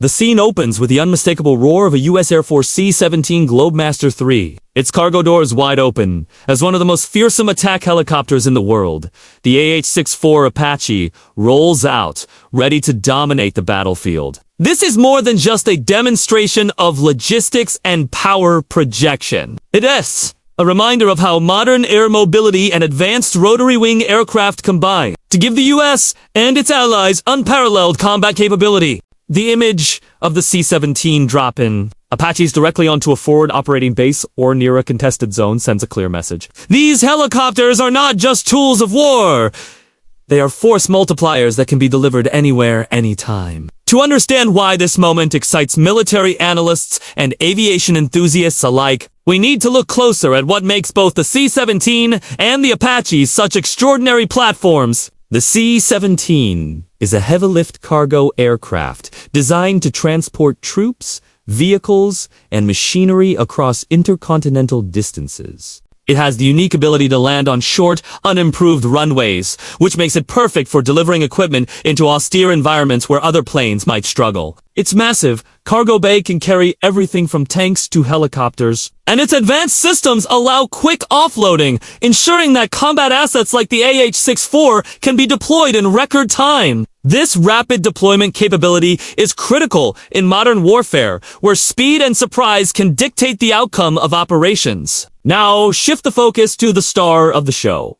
The scene opens with the unmistakable roar of a U.S. Air Force C-17 Globemaster III. Its cargo doors wide open, as one of the most fearsome attack helicopters in the world, the AH-64 Apache, rolls out, ready to dominate the battlefield. This is more than just a demonstration of logistics and power projection. It is a reminder of how modern air mobility and advanced rotary-wing aircraft combine to give the U.S. and its allies unparalleled combat capability. The image of the C-17 drop-in Apaches directly onto a forward operating base or near a contested zone sends a clear message. These helicopters are not just tools of war. They are force multipliers that can be delivered anywhere, anytime. To understand why this moment excites military analysts and aviation enthusiasts alike, we need to look closer at what makes both the C-17 and the Apache such extraordinary platforms. The C-17 is a heavy-lift cargo aircraft designed to transport troops, vehicles, and machinery across intercontinental distances. It has the unique ability to land on short, unimproved runways, which makes it perfect for delivering equipment into austere environments where other planes might struggle. Its massive cargo bay can carry everything from tanks to helicopters, and its advanced systems allow quick offloading, ensuring that combat assets like the AH-64 can be deployed in record time. This rapid deployment capability is critical in modern warfare, where speed and surprise can dictate the outcome of operations. Now, shift the focus to the star of the show.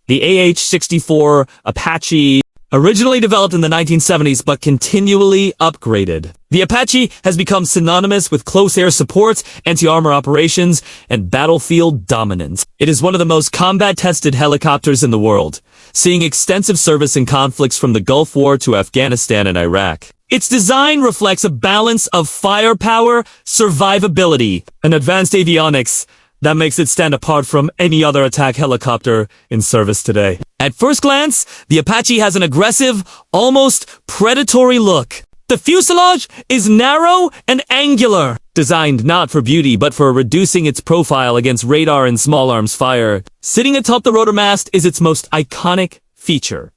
The AH-64 Apache, originally developed in the 1970s but continually upgraded. The Apache has become synonymous with close air support, anti-armor operations, and battlefield dominance. It is one of the most combat-tested helicopters in the world, seeing extensive service in conflicts from the Gulf War to Afghanistan and Iraq. Its design reflects a balance of firepower, survivability, and advanced avionics that makes it stand apart from any other attack helicopter in service today. At first glance, the Apache has an aggressive, almost predatory look. The fuselage is narrow and angular, designed not for beauty but for reducing its profile against radar and small arms fire. Sitting atop the rotor mast is its most iconic feature: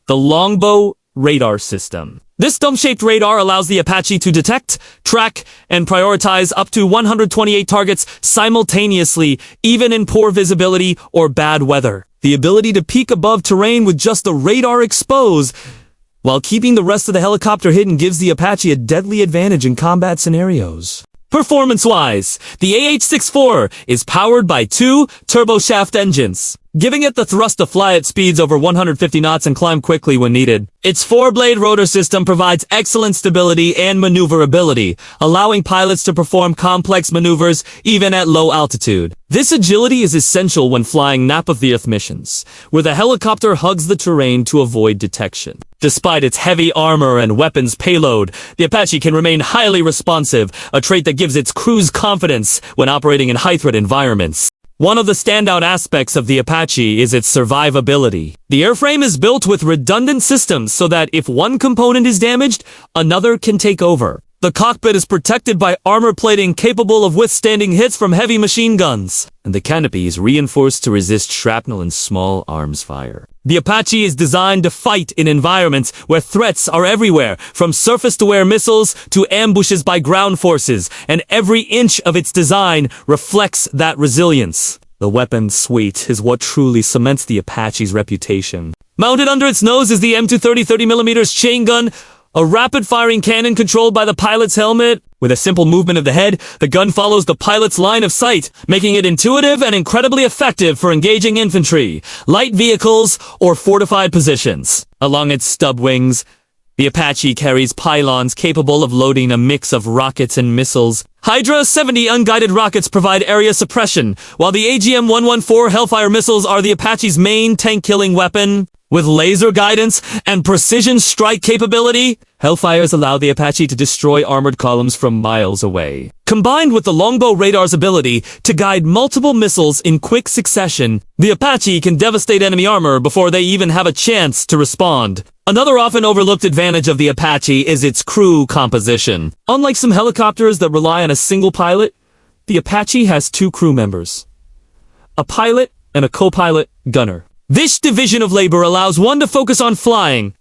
the longbow radar system. This dome-shaped radar allows the Apache to detect, track, and prioritize up to 128 targets simultaneously, even in poor visibility or bad weather. The ability to peek above terrain with just the radar exposed, while keeping the rest of the helicopter hidden, gives the Apache a deadly advantage in combat scenarios. Performance-wise, the AH-64 is powered by two turboshaft engines, giving it the thrust to fly at speeds over 150 knots and climb quickly when needed. Its four-blade rotor system provides excellent stability and maneuverability, allowing pilots to perform complex maneuvers even at low altitude. This agility is essential when flying nap-of-the-earth missions, where the helicopter hugs the terrain to avoid detection. Despite its heavy armor and weapons payload, the Apache can remain highly responsive, a trait that gives its crews confidence when operating in high-threat environments. One of the standout aspects of the Apache is its survivability. The airframe is built with redundant systems so that if one component is damaged, another can take over. The cockpit is protected by armor plating capable of withstanding hits from heavy machine guns, and the canopy is reinforced to resist shrapnel and small arms fire. The Apache is designed to fight in environments where threats are everywhere, from surface-to-air missiles to ambushes by ground forces, and every inch of its design reflects that resilience. The weapon suite is what truly cements the Apache's reputation. Mounted under its nose is the M230 30mm chain gun, a rapid-firing cannon controlled by the pilot's helmet. With a simple movement of the head, the gun follows the pilot's line of sight, making it intuitive and incredibly effective for engaging infantry, light vehicles, or fortified positions. Along its stub wings, the Apache carries pylons capable of loading a mix of rockets and missiles. Hydra 70 unguided rockets provide area suppression, while the AGM-114 Hellfire missiles are the Apache's main tank-killing weapon. With laser guidance and precision strike capability, Hellfires allow the Apache to destroy armored columns from miles away. Combined with the longbow radar's ability to guide multiple missiles in quick succession, the Apache can devastate enemy armor before they even have a chance to respond. Another often overlooked advantage of the Apache is its crew composition. Unlike some helicopters that rely on a single pilot, the Apache has two crew members: a pilot and a co-pilot gunner. This division of labor allows one to focus on flying,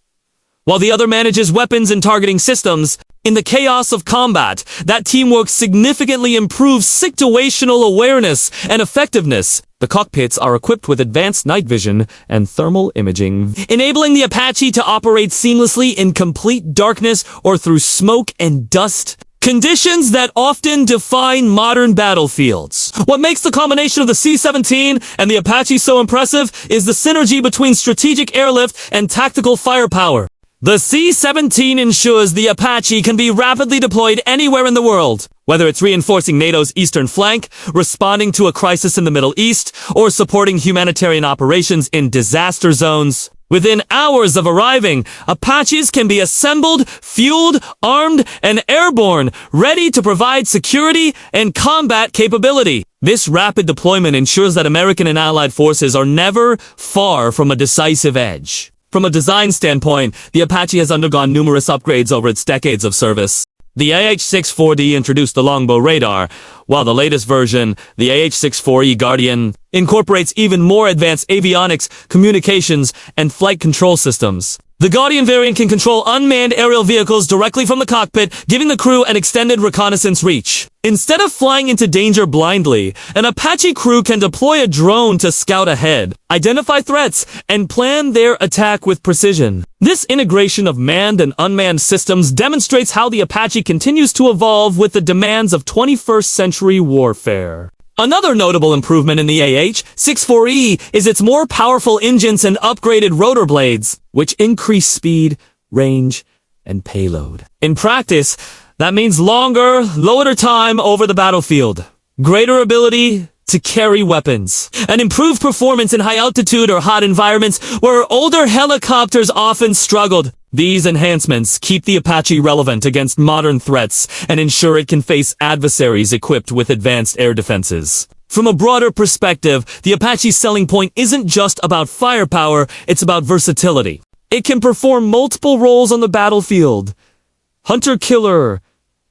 while the other manages weapons and targeting systems. In the chaos of combat, that teamwork significantly improves situational awareness and effectiveness. The cockpits are equipped with advanced night vision and thermal imaging, enabling the Apache to operate seamlessly in complete darkness or through smoke and dust. Conditions that often define modern battlefields. What makes the combination of the C-17 and the Apache so impressive is the synergy between strategic airlift and tactical firepower. The C-17 ensures the Apache can be rapidly deployed anywhere in the world, whether it's reinforcing NATO's eastern flank, responding to a crisis in the Middle East, or supporting humanitarian operations in disaster zones. Within hours of arriving, Apaches can be assembled, fueled, armed, and airborne, ready to provide security and combat capability. This rapid deployment ensures that American and Allied forces are never far from a decisive edge. From a design standpoint, the Apache has undergone numerous upgrades over its decades of service. The AH-64D introduced the longbow radar, while the latest version, the AH-64E Guardian, incorporates even more advanced avionics, communications, and flight control systems. The Guardian variant can control unmanned aerial vehicles directly from the cockpit, giving the crew an extended reconnaissance reach. Instead of flying into danger blindly, an Apache crew can deploy a drone to scout ahead, identify threats, and plan their attack with precision. This integration of manned and unmanned systems demonstrates how the Apache continues to evolve with the demands of 21st century warfare. Another notable improvement in the AH-64E is its more powerful engines and upgraded rotor blades, which increase speed, range, and payload. In practice, that means longer, loader time over the battlefield, greater ability to carry weapons, and improved performance in high altitude or hot environments where older helicopters often struggled. These enhancements keep the Apache relevant against modern threats and ensure it can face adversaries equipped with advanced air defenses. From a broader perspective, the Apache's selling point isn't just about firepower, it's about versatility. It can perform multiple roles on the battlefield. Hunter-killer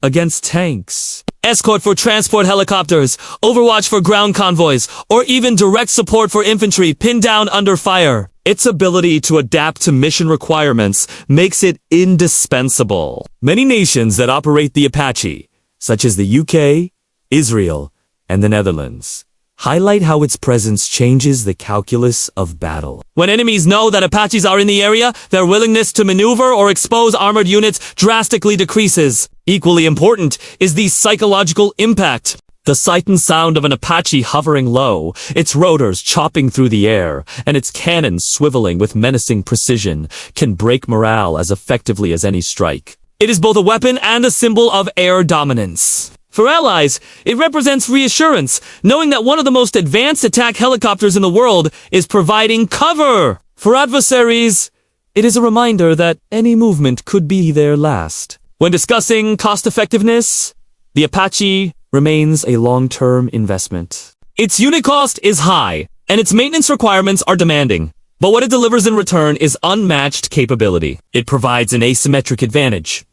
against tanks, escort for transport helicopters, overwatch for ground convoys, or even direct support for infantry pinned down under fire. Its ability to adapt to mission requirements makes it indispensable. Many nations that operate the Apache, such as the UK, Israel, and the Netherlands, highlight how its presence changes the calculus of battle. When enemies know that Apaches are in the area, their willingness to maneuver or expose armored units drastically decreases. Equally important is the psychological impact. The sight and sound of an Apache hovering low, its rotors chopping through the air, and its cannons swiveling with menacing precision can break morale as effectively as any strike. It is both a weapon and a symbol of air dominance. For allies, it represents reassurance, knowing that one of the most advanced attack helicopters in the world is providing cover. For adversaries, it is a reminder that any movement could be their last. When discussing cost-effectiveness, the Apache remains a long-term investment. Its unit cost is high, and its maintenance requirements are demanding. But what it delivers in return is unmatched capability. It provides an asymmetric advantage,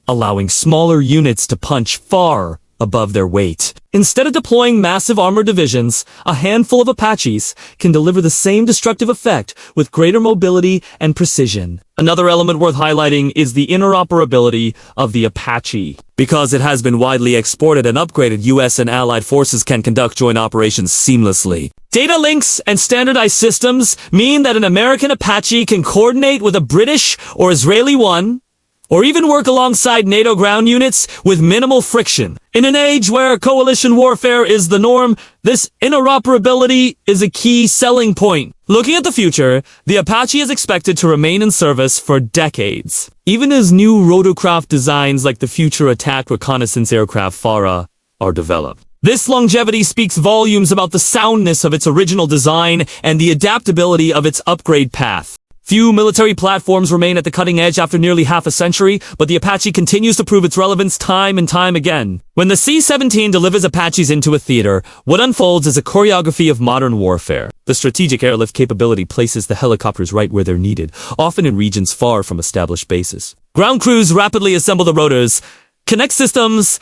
allowing smaller units to punch far above their weight. Instead of deploying massive armored divisions, a handful of Apaches can deliver the same destructive effect with greater mobility and precision. Another element worth highlighting is the interoperability of the Apache. Because it has been widely exported and upgraded, US and Allied forces can conduct joint operations seamlessly. Data links and standardized systems mean that an American Apache can coordinate with a British or Israeli one, or even work alongside NATO ground units with minimal friction. In an age where coalition warfare is the norm, this interoperability is a key selling point. Looking at the future, the Apache is expected to remain in service for decades, even as new rotorcraft designs like the Future Attack Reconnaissance Aircraft FARA are developed. This longevity speaks volumes about the soundness of its original design and the adaptability of its upgrade path. Few military platforms remain at the cutting edge after nearly half a century, but the Apache continues to prove its relevance time and time again. When the C-17 delivers Apaches into a theater, what unfolds is a choreography of modern warfare. The strategic airlift capability places the helicopters right where they're needed, often in regions far from established bases. Ground crews rapidly assemble the rotors, connect systems,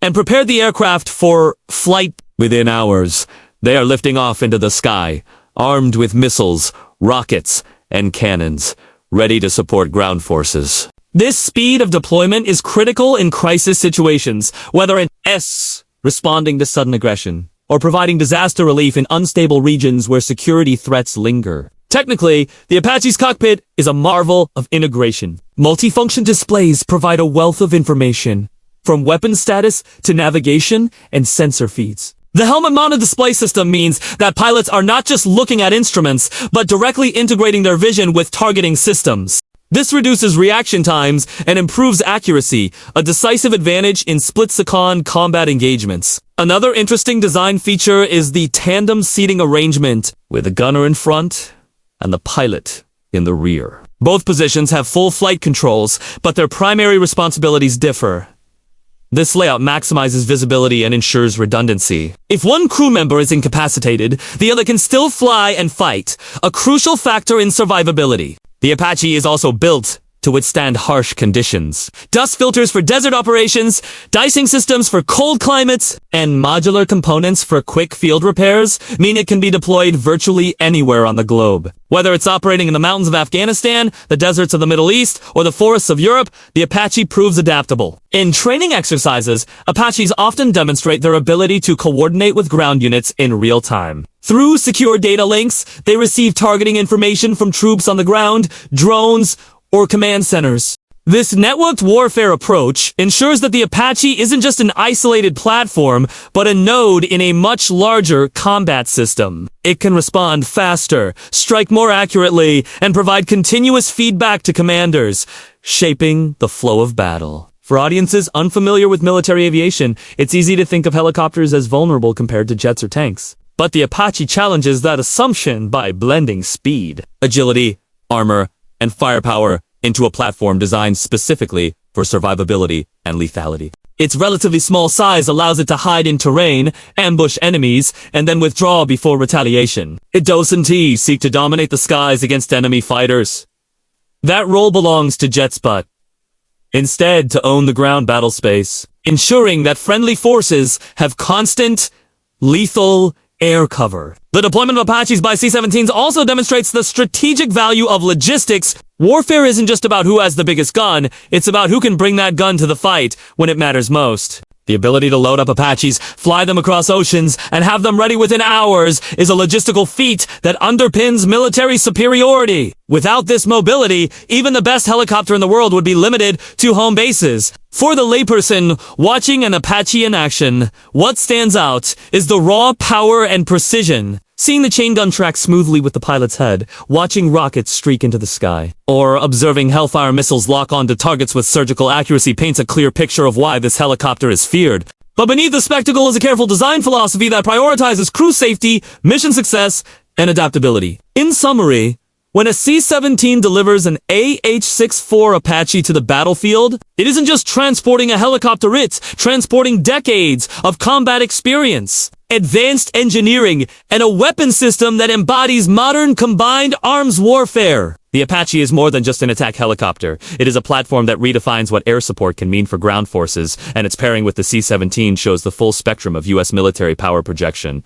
and prepare the aircraft for flight. Within hours, they are lifting off into the sky, armed with missiles, rockets, and cannons, ready to support ground forces. This speed of deployment is critical in crisis situations, whether in responding to sudden aggression, or providing disaster relief in unstable regions where security threats linger. Technically, the Apache's cockpit is a marvel of integration. Multifunction displays provide a wealth of information, from weapon status to navigation and sensor feeds. The helmet-mounted display system means that pilots are not just looking at instruments, but directly integrating their vision with targeting systems. This reduces reaction times and improves accuracy, a decisive advantage in split-second combat engagements. Another interesting design feature is the tandem seating arrangement, with the gunner in front and the pilot in the rear. Both positions have full flight controls, but their primary responsibilities differ. This layout maximizes visibility and ensures redundancy. If one crew member is incapacitated, the other can still fly and fight, a crucial factor in survivability. The Apache is also built to withstand harsh conditions. Dust filters for desert operations, dicing systems for cold climates, and modular components for quick field repairs mean it can be deployed virtually anywhere on the globe. Whether it's operating in the mountains of Afghanistan, the deserts of the Middle East, or the forests of Europe, the Apache proves adaptable. In training exercises, Apaches often demonstrate their ability to coordinate with ground units in real time. Through secure data links, they receive targeting information from troops on the ground, drones, or command centers. This networked warfare approach ensures that the Apache isn't just an isolated platform, but a node in a much larger combat system. It can respond faster, strike more accurately, and provide continuous feedback to commanders, shaping the flow of battle. For audiences unfamiliar with military aviation, it's easy to think of helicopters as vulnerable compared to jets or tanks. But the Apache challenges that assumption by blending speed, agility, armor, and firepower into a platform designed specifically for survivability and lethality. Its relatively small size allows it to hide in terrain, ambush enemies, and then withdraw before retaliation. It doesn't seek to dominate the skies against enemy fighters. That role belongs to jets, but instead to own the ground battle space, ensuring that friendly forces have constant, lethal air cover. The deployment of Apaches by C-17s also demonstrates the strategic value of logistics. Warfare isn't just about who has the biggest gun, it's about who can bring that gun to the fight when it matters most. The ability to load up Apaches, fly them across oceans, and have them ready within hours is a logistical feat that underpins military superiority. Without this mobility, even the best helicopter in the world would be limited to home bases. For the layperson watching an Apache in action, what stands out is the raw power and precision. Seeing the chain gun track smoothly with the pilot's head, watching rockets streak into the sky, or observing Hellfire missiles lock onto targets with surgical accuracy paints a clear picture of why this helicopter is feared. But beneath the spectacle is a careful design philosophy that prioritizes crew safety, mission success, and adaptability. In summary, when a C-17 delivers an AH-64 Apache to the battlefield, it isn't just transporting a helicopter, it's transporting decades of combat experience, advanced engineering, and a weapon system that embodies modern combined arms warfare. The Apache is more than just an attack helicopter. It is a platform that redefines what air support can mean for ground forces, and its pairing with the C-17 shows the full spectrum of U.S. military power projection.